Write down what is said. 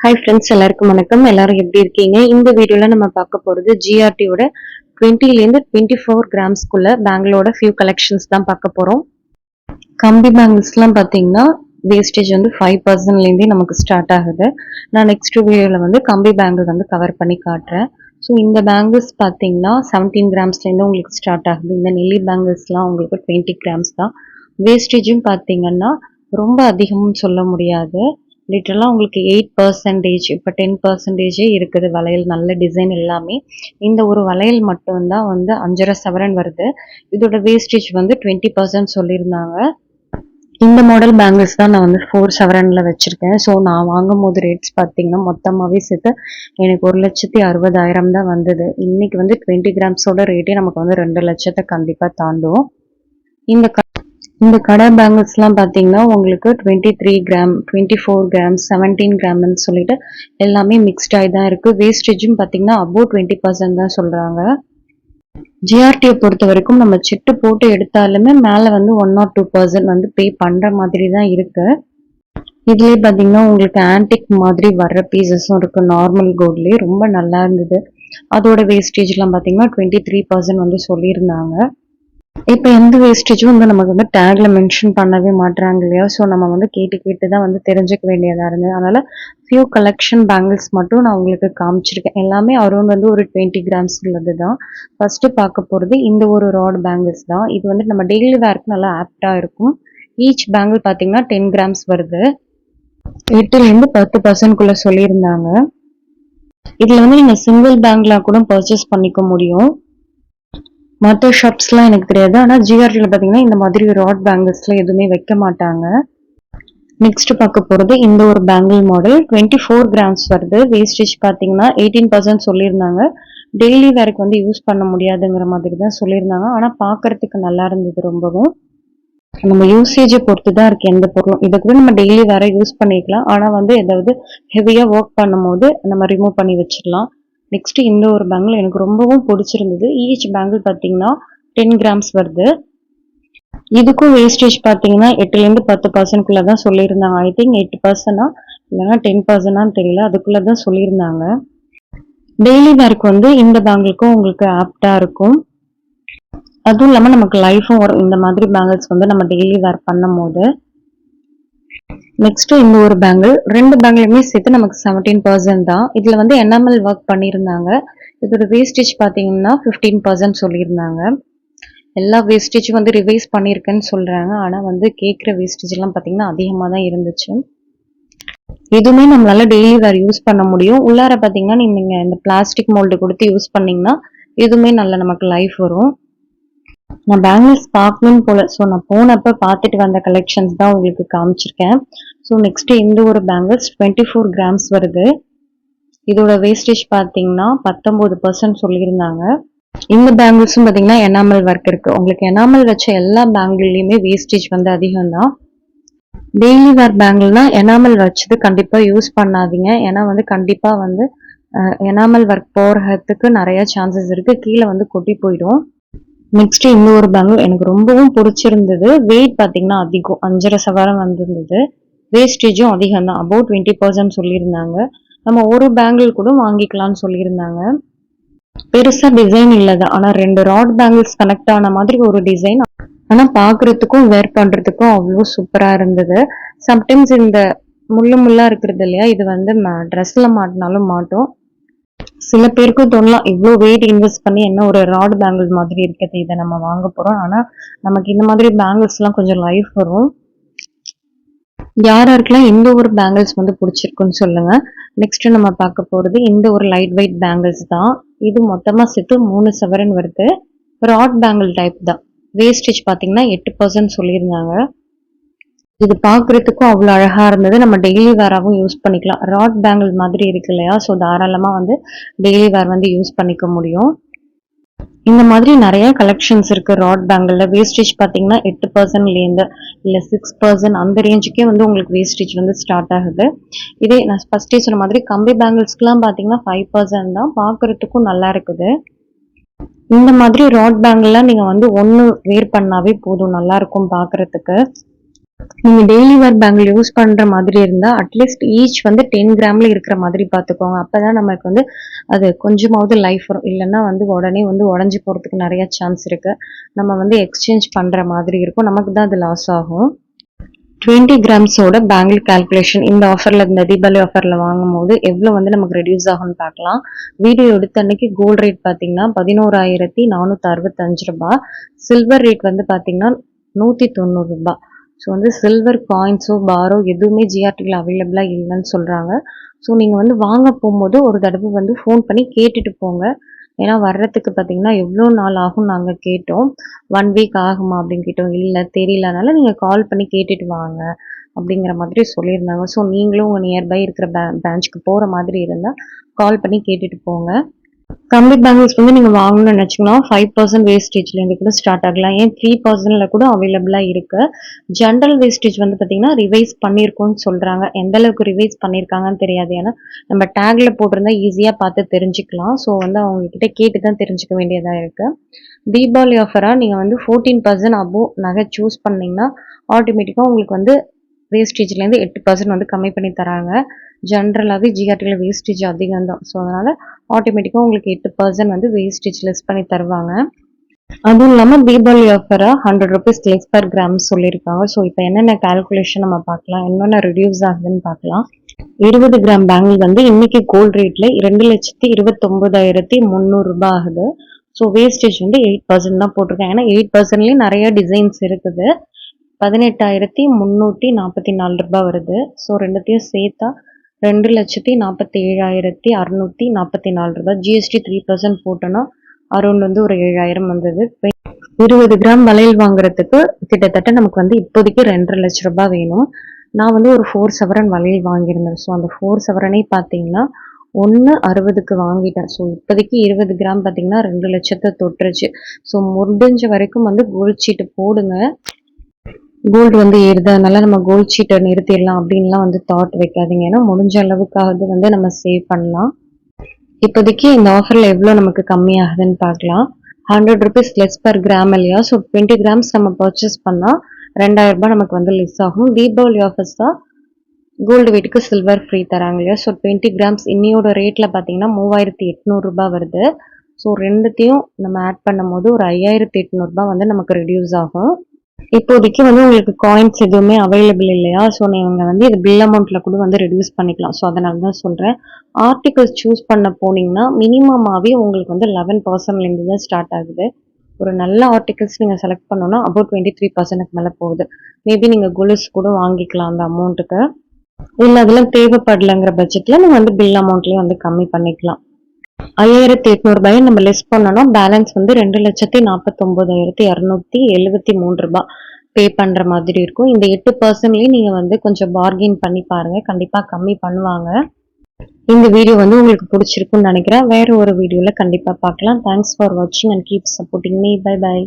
Hi friends, எல்லாருக்கும் வணக்கம். எல்லாரும் எப்படி இருக்கீங்க? இந்த வீடியோல நம்ம பார்க்க போறது ஜிஆர்டியோட 20லேருந்து 24 கிராம்ஸ்குள்ள பேங்கிளோட ஃபியூ கலெக்ஷன்ஸ் தான் பார்க்க போறோம். கம்பி பேங்கிள்ஸ்லாம் பார்த்தீங்கன்னா வேஸ்டேஜ் வந்து 5%லேருந்தே நமக்கு ஸ்டார்ட் ஆகுது. நான் நெக்ஸ்ட் வீடியோவில் வந்து கம்பி பேங்கிள் வந்து கவர் பண்ணி காட்டுறேன். ஸோ இந்த பேங்கிள்ஸ் பார்த்தீங்கன்னா 17 கிராம்ஸ்லேருந்து உங்களுக்கு ஸ்டார்ட் ஆகுது. இந்த நெல்லி பேங்கிள்ஸ்லாம் உங்களுக்கு 20 கிராம்ஸ் தான். வேஸ்டேஜும் பார்த்தீங்கன்னா ரொம்ப அதிகம்னு சொல்ல முடியாது. லிட்டரலாக உங்களுக்கு 8%, இப்போ 10% இருக்குது. வளையல் நல்ல டிசைன் எல்லாமே. இந்த ஒரு வளையல் மட்டும்தான் வந்து 5.5 சவரன் வருது. இதோட வேஸ்டேஜ் வந்து 20% சொல்லியிருந்தாங்க. இந்த மாடல் பேங்கிள்ஸ் தான் நான் வந்து 4 சவரன்ல வச்சிருக்கேன். ஸோ நான் வாங்கும் போது ரேட்ஸ் பார்த்தீங்கன்னா மொத்தமாகவே சேர்த்து எனக்கு 1,60,000 தான் வந்தது. இன்னைக்கு வந்து 20 கிராம்ஸோட ரேட்டே நமக்கு வந்து 2 லட்சத்தை கண்டிப்பாக தாண்டும். இந்த கடை பேங்கிள்ஸ்லாம் பார்த்தீங்கன்னா உங்களுக்கு 23 கிராம், 24 கிராம், 17 கிராம்னு சொல்லிட்டு எல்லாமே மிக்ஸ்டாகி தான் இருக்கு. வேஸ்டேஜும் பார்த்தீங்கன்னா அபோவ் 20% தான் சொல்றாங்க. ஜிஆர்டியை பொறுத்த வரைக்கும் நம்ம சிட்டு போட்டு எடுத்தாலுமே மேலே வந்து 1 or 2% வந்து பே பண்ற மாதிரி தான் இருக்கு. இதுலேயே பார்த்தீங்கன்னா உங்களுக்கு ஆன்டிக் மாதிரி வர்ற பீசஸும் இருக்கு. நார்மல் கோல்ட்லேயே ரொம்ப நல்லா இருந்தது. அதோட வேஸ்டேஜ்லாம் பார்த்தீங்கன்னா 23% வந்து சொல்லியிருந்தாங்க. இப்போ எந்த வேஸ்டேஜும் வந்து நமக்கு வந்து டேக்ல மென்ஷன் பண்ணவே மாட்டாங்க இல்லையா? ஸோ நம்ம வந்து கேட்டு தான் வந்து தெரிஞ்சுக்க வேண்டியதாக இருந்தது. அதனால ஃபியூ கலெக்ஷன் பேங்கிள்ஸ் மட்டும் நான் உங்களுக்கு காமிச்சிருக்கேன். எல்லாமே அரௌண்ட் வந்து ஒரு 20 கிராம்ஸ் உள்ளது தான். ஃபர்ஸ்ட் பார்க்க போகிறது இந்த ஒரு ராட் பேங்கிள்ஸ் தான். இது வந்து நம்ம டெய்லி வேர்க்கு நல்லா ஆப்டாக இருக்கும். ஈச் பேங்கிள் பார்த்தீங்கன்னா 10 கிராம்ஸ் வருது. 8லேருந்து 10%குள்ள சொல்லியிருந்தாங்க. இதில் வந்து நீங்கள் சிங்கிள் பேங்கிளாக கூட பர்ச்சேஸ் பண்ணிக்க முடியும். மற்ற ஷாப்ஸ்லாம் எனக்கு தெரியாது. ஆனால் ஜிஆர்டியில் பார்த்தீங்கன்னா இந்த மாதிரி ராட் பேங்கிள்ஸ்லாம் எதுவுமே வைக்க மாட்டாங்க. நெக்ஸ்ட் பார்க்க போகிறது இந்த ஒரு பேங்கிள் மாடல் 24 கிராம்ஸ் வருது. வேஸ்டேஜ் பார்த்தீங்கன்னா 18% சொல்லியிருந்தாங்க. டெய்லி வேருக்கு வந்து யூஸ் பண்ண முடியாதுங்கிற மாதிரி தான் சொல்லியிருந்தாங்க. ஆனால் பார்க்கறதுக்கு நல்லா இருந்தது ரொம்பவும். நம்ம யூசேஜை பொறுத்து தான் இருக்கு எந்த பொருளும். இதை கூட நம்ம டெய்லி வேற யூஸ் பண்ணிக்கலாம். ஆனால் வந்து ஏதாவது ஹெவியாக ஒர்க் பண்ணும் போது நம்ம ரிமூவ் பண்ணி வச்சிடலாம். நெக்ஸ்ட் இந்த ஒரு பேங்கிள் எனக்கு ரொம்பவும் பிடிச்சிருந்தது. ஈச் பேங்கிள் பார்த்தீங்கன்னா 10 கிராம்ஸ் வருது. இதுக்கும் வேஸ்டேஜ் பார்த்தீங்கன்னா 8லேருந்து 10%குள்ள தான் சொல்லியிருந்தாங்க. ஐ திங்க் 8% இல்லைன்னா 10% தெரியல, அதுக்குள்ள தான் சொல்லியிருந்தாங்க. டெய்லி வேர்க்கு வந்து இந்த பேங்கிளுக்கும் உங்களுக்கு ஆப்டா இருக்கும். அதுவும் இல்லாமல் நமக்கு லைஃபும் வரும் இந்த மாதிரி பேங்கிள்ஸ் வந்து நம்ம டெய்லி வேர் பண்ணும் போது. நெக்ஸ்ட் இந்த ஒரு பேங்கிள், 2 பேங்கிளுமே சேர்த்து நமக்கு 17% தான். இதுல வந்து எனாமல் ஒர்க் பண்ணியிருந்தாங்க. இதோட வேஸ்டேஜ் பார்த்தீங்கன்னா 15% சொல்லியிருந்தாங்க. எல்லா வேஸ்டேஜும் வந்து ரிவைஸ் பண்ணியிருக்கேன்னு சொல்றாங்க. ஆனா வந்து கேட்குற வேஸ்டேஜ் எல்லாம் பார்த்தீங்கன்னா அதிகமாக தான் இருந்துச்சு. இதுவுமே நம்மளால டெய்லி வேர் யூஸ் பண்ண முடியும். உள்ளார பார்த்தீங்கன்னா நீங்க இந்த பிளாஸ்டிக் மோல்டு கொடுத்து யூஸ் பண்ணீங்கன்னா இதுவுமே நல்ல நமக்கு லைஃப் வரும். நான் பேங்கிள்ஸ் பார்க்கணும்னு போல. ஸோ நான் போனப்போ பார்த்துட்டு வந்த கலெக்ஷன்ஸ் தான் உங்களுக்கு காமிச்சிருக்கேன். ஸோ நெக்ஸ்ட் இந்த ஒரு பேங்கிள்ஸ் 24 கிராம்ஸ் வருது. இதோட வேஸ்டேஜ் பார்த்தீங்கன்னா 19% சொல்லியிருந்தாங்க. இந்த பேங்கிள்ஸும் பார்த்தீங்கன்னா எனாமல் ஒர்க் இருக்கு. உங்களுக்கு எனாமல் வச்ச எல்லா பேங்கிள்லையுமே வேஸ்டேஜ் வந்து அதிகம் தான். டெய்லி வேர் பேங்கிள்னா எனாமல் வச்சது கண்டிப்பாக யூஸ் பண்ணாதீங்க. ஏன்னா வந்து கண்டிப்பாக வந்து எனாமல் ஒர்க் போகிறதுக்கு நிறைய சான்சஸ் இருக்கு. கீழே வந்து கொட்டி போயிடும். நெக்ஸ்ட் இந்த ஒரு பேங்கிள் எனக்கு ரொம்பவும் பிடிச்சிருந்தது. வெயிட் பார்த்தீங்கன்னா அதிகம், 5.5 சவரன் வந்திருந்தது. வேஸ்டேஜும் அதிகம் தான், அபவுட் 20% சொல்லியிருந்தாங்க. நம்ம ஒரு பேங்கிள் கூட வாங்கிக்கலாம்னு சொல்லியிருந்தாங்க. பெருசா டிசைன் இல்லது, ஆனா 2 ராட் பேங்கிள்ஸ் கனெக்ட் ஆன மாதிரி ஒரு டிசைன். ஆனா பாக்குறதுக்கும் வேர் பண்றதுக்கும் அவ்வளோ சூப்பரா இருந்தது. சம்டைம்ஸ் இந்த முள்ளா இருக்கிறது இல்லையா, இது வந்து ட்ரெஸ்ல மாட்டினாலும் மாட்டும். சில பேருக்கும் தோணலாம் இவ்வளோ வெயிட் இன்வெஸ்ட் பண்ணி என்ன ஒரு ராட் பேங்கிள் மாதிரி இருக்குது, இதை நம்ம வாங்க போறோம். ஆனா நமக்கு இந்த மாதிரி பேங்கிள்ஸ் எல்லாம் கொஞ்சம் லைஃப் வரும். யாருக்கெல்லாம் இந்த ஒரு பேங்கிள்ஸ் வந்து பிடிச்சிருக்குன்னு சொல்லுங்க. நெக்ஸ்ட் நம்ம பார்க்க போறது இந்த ஒரு லைட் வெயிட் பேங்கிள்ஸ் தான். இது மொத்தமா சேர்த்து 3 சவரன் வருது. ராட் பேங்கிள் டைப் தான். வேஸ்டேஜ் பார்த்தீங்கன்னா 8% சொல்லியிருந்தாங்க. இது பார்க்கறதுக்கும் அவ்வளோ அழகா இருந்தது. நம்ம டெய்லி வேராகவும் யூஸ் பண்ணிக்கலாம். ராட் பேங்கிள் மாதிரி இருக்கு இல்லையா, ஸோ தாராளமா வந்து டெய்லி வேர் வந்து யூஸ் பண்ணிக்க முடியும். இந்த மாதிரி நிறைய கலெக்ஷன்ஸ் இருக்கு ராட் பேங்கிள்ல. வேஸ்டேஜ் பார்த்தீங்கன்னா 8%லேருந்து இல்லை 6% அந்த ரேஞ்சுக்கே வந்து உங்களுக்கு வேஸ்டேஜ் வந்து ஸ்டார்ட் ஆகுது. இதே நான் ஃபர்ஸ்டே சொன்ன மாதிரி கம்பி பேங்கிள்ஸ்க்குலாம் பார்த்தீங்கன்னா 5% தான். பார்க்கறதுக்கும் நல்லா இருக்குது. இந்த மாதிரி ராட் பேங்கிள்லாம் நீங்க வந்து ஒன்று வேர் பண்ணாவே போதும், நல்லா இருக்கும் பார்க்கறதுக்கு. நீங்க டெய்லி வேர் பேங்கிள் யூஸ் பண்ற மாதிரி இருந்தா அட்லீஸ்ட் ஈச் வந்து 10 கிராம்ல இருக்கிற மாதிரி பார்த்துக்கோங்க. அப்பதான் நமக்கு வந்து அது கொஞ்சமாவது லைஃப் வரும். இல்லைன்னா வந்து உடனே வந்து உடஞ்சி போறதுக்கு நிறைய சான்ஸ் இருக்கு. நம்ம வந்து எக்ஸ்சேஞ்ச் பண்ற மாதிரி இருக்கும். நமக்கு தான் அது லாஸ் ஆகும். 20 கிராம்ஸோட பேங்கிள் கால்குலேஷன் இந்த ஆஃபர்ல, இந்த தீபாவளி ஆஃபர்ல வாங்கும்போது எவ்வளவு வந்து நமக்கு ரெடியூஸ் ஆகும்னு பார்க்கலாம். வீடியோ எடுத்த அன்னைக்கு கோல்ட் ரேட் பார்த்தீங்கன்னா 11,465 ரூபாய். சில்வர் ரேட் வந்து பார்த்தீங்கன்னா 190 ரூபாய். ஸோ வந்து சில்வர் காயின்ஸோ பாரோ எதுவுமே ஜிஆர்டியில் அவைலபிளாக இல்லைன்னு சொல்கிறாங்க. ஸோ நீங்கள் வந்து வாங்க போகும்போது ஒரு தடவை வந்து ஃபோன் பண்ணி கேட்டுட்டு போங்க. ஏன்னா வர்றதுக்கு பார்த்தீங்கன்னா எவ்வளோ நாள் ஆகும் நாங்கள் கேட்டோம். 1 வீக் ஆகுமா அப்படின்னு கேட்டோம். இல்லை தெரியலனால நீங்கள் கால் பண்ணி கேட்டுட்டு வாங்க அப்படிங்கிற மாதிரி சொல்லியிருந்தாங்க. ஸோ நீங்களும் உங்கள் நியர்பை இருக்கிற பிரான்ச்சுக்கு போகிற மாதிரி இருந்தால் கால் பண்ணி கேட்டுட்டு போங்க. கம்பி பேங்கிள்ஸ் வந்து நீங்க வாங்கணும்னு நினைச்சீங்கன்னா 5% வேஸ்டேஜ்ல இருந்து கூட ஸ்டார்ட் ஆகலாம். ஏன் 3,000ல கூட அவைலபிளா இருக்கு. ஜென்ரல் வேஸ்டேஜ் வந்து பாத்தீங்கன்னா ரிவைஸ் பண்ணிருக்கோம்னு சொல்றாங்க. எந்த அளவுக்கு ரிவைஸ் பண்ணிருக்காங்கன்னு தெரியாது. ஏன்னா நம்ம டேக்ல போட்டிருந்தா ஈஸியா பார்த்து தெரிஞ்சுக்கலாம். ஸோ வந்து அவங்க கிட்ட கேட்டு தான் தெரிஞ்சுக்க வேண்டியதா இருக்கு. தீபாவளி ஆஃபரா நீங்க வந்து 14% அபோவ் நகை சூஸ் பண்ணீங்கன்னா ஆட்டோமேட்டிக்கா உங்களுக்கு வந்து வேஸ்டேஜ்லேருந்து 8% வந்து கம்மி பண்ணி தராங்க. ஜென்ரலாகவே ஜிஆர்டியில் வேஸ்டேஜ் அதிகம் தான். ஸோ அதனால் ஆட்டோமேட்டிக்காக உங்களுக்கு 8% வந்து வேஸ்டேஜ் லெஸ் பண்ணி தருவாங்க. அதுவும் இல்லாமல் தீபாவளி ஆஃபராக 100 ருபீஸ் லெஸ் பர் கிராம் சொல்லியிருக்காங்க. ஸோ இப்போ என்னென்ன கால்குலேஷன் நம்ம பார்க்கலாம், என்னென்ன ரெடியூஸ் ஆகுதுன்னு பார்க்கலாம். 20 கிராம் பேங்கிள் வந்து இன்னைக்கு கோல்ட் ரேட்டில் 2,29,300 ரூபாய் ஆகுது. ஸோ வேஸ்டேஜ் வந்து 8% தான் போட்டிருக்காங்க. ஏன்னா 8%லேயும் நிறைய டிசைன்ஸ் இருக்குது. 18,344 ரூபாய் வருது. ஸோ ரெண்டுத்தையும் சேர்த்தா 2,47,644 ரூபாய். ஜிஎஸ்டி 3% போட்டோன்னா அரௌண்ட் வந்து ஒரு 7,000 வந்தது. 20 கிராம் வளையல் வாங்குறதுக்கு கிட்டத்தட்ட நமக்கு வந்து இப்போதைக்கு 2,50,000 லட்சம் ரூபாய் வேணும். நான் வந்து ஒரு 4 சவரன் வளையல் வாங்கியிருந்தேன். ஸோ அந்த 4 சவரனே பார்த்தீங்கன்னா 1,60க்கு வாங்கிட்டேன். ஸோ இப்போதைக்கு 20 கிராம் பார்த்தீங்கன்னா 2 லட்சத்தை தொட்டுருச்சு. ஸோ முடிஞ்ச வரைக்கும் வந்து கோல்ட் சீட்டு போடுங்க. கோல்டு வந்து ஏறுது, அதனால நம்ம கோல்ட் சீட்டை நிறுத்திடலாம் அப்படின்லாம் வந்து தாட் வைக்காதீங்க. ஏன்னா முடிஞ்ச அளவுக்காவது வந்து நம்ம சேவ் பண்ணலாம். இப்போதைக்கு இந்த ஆஃபரில் எவ்வளோ நமக்கு கம்மியாகுதுன்னு பார்க்கலாம். 100 ருபீஸ் லெஸ் பர் கிராம் இல்லையா. ஸோ 20 கிராம்ஸ் நம்ம பர்ச்சேஸ் பண்ணால் 2,000 ரூபாய் நமக்கு வந்து லெஸ் ஆகும். தீபாவளி ஆஃபர்ஸ் தான் கோல்டு வெயிட்டுக்கு சில்வர் ஃப்ரீ தராங்க இல்லையா. ஸோ 20 கிராம்ஸ் இன்னையோட ரேட்டில் பார்த்தீங்கன்னா 3,800 ரூபாய் வருது. ஸோ ரெண்டுத்தையும் நம்ம ஆட் பண்ணும் போது ஒரு 5,800 ரூபாய் வந்து நமக்கு ரெடியூஸ் ஆகும். இப்போதைக்கு வந்து உங்களுக்கு காயின்ஸ் எதுவுமே அவைலபிள் இல்லையா. ஸோ நீங்கள் வந்து இது பில் அமௌண்ட்டில் கூட வந்து ரெடியூஸ் பண்ணிக்கலாம். ஸோ அதனால தான் சொல்கிறேன். ஆர்டிகல்ஸ் சூஸ் பண்ண போனீங்கன்னா மினிமமாகவே உங்களுக்கு வந்து 11%லேருந்து தான் ஸ்டார்ட் ஆகுது. ஒரு நல்ல ஆர்டிகல்ஸ் நீங்கள் செலக்ட் பண்ணோன்னா அபவுட் 23%க்கு மேலே போகுது. மேபி நீங்கள் கொலுஸ் கூட வாங்கிக்கலாம் அந்த அமௌண்ட்டுக்கு. இல்லை அதெல்லாம் தேவைப்படலைங்கிற பட்சத்தில் நீங்கள் வந்து பில் அமௌண்ட்லேயே வந்து கம்மி பண்ணிக்கலாம். 5,800 ரூபாயை நம்ம லெஸ் பண்ணோம்னா பேலன்ஸ் வந்து 2,49,273 ரூபாய் பே பண்ற மாதிரி இருக்கும். இந்த 8%லயும் நீங்க வந்து கொஞ்சம் பார்கெயின் பண்ணி பாருங்க, கண்டிப்பா கம்மி பண்ணுவாங்க. இந்த வீடியோ வந்து உங்களுக்கு பிடிச்சிருக்குன்னு நினைக்கிறேன். வேற ஒரு வீடியோல கண்டிப்பா பார்க்கலாம். தேங்க்ஸ் ஃபார் வாட்சிங் and keep supporting me. Bye by.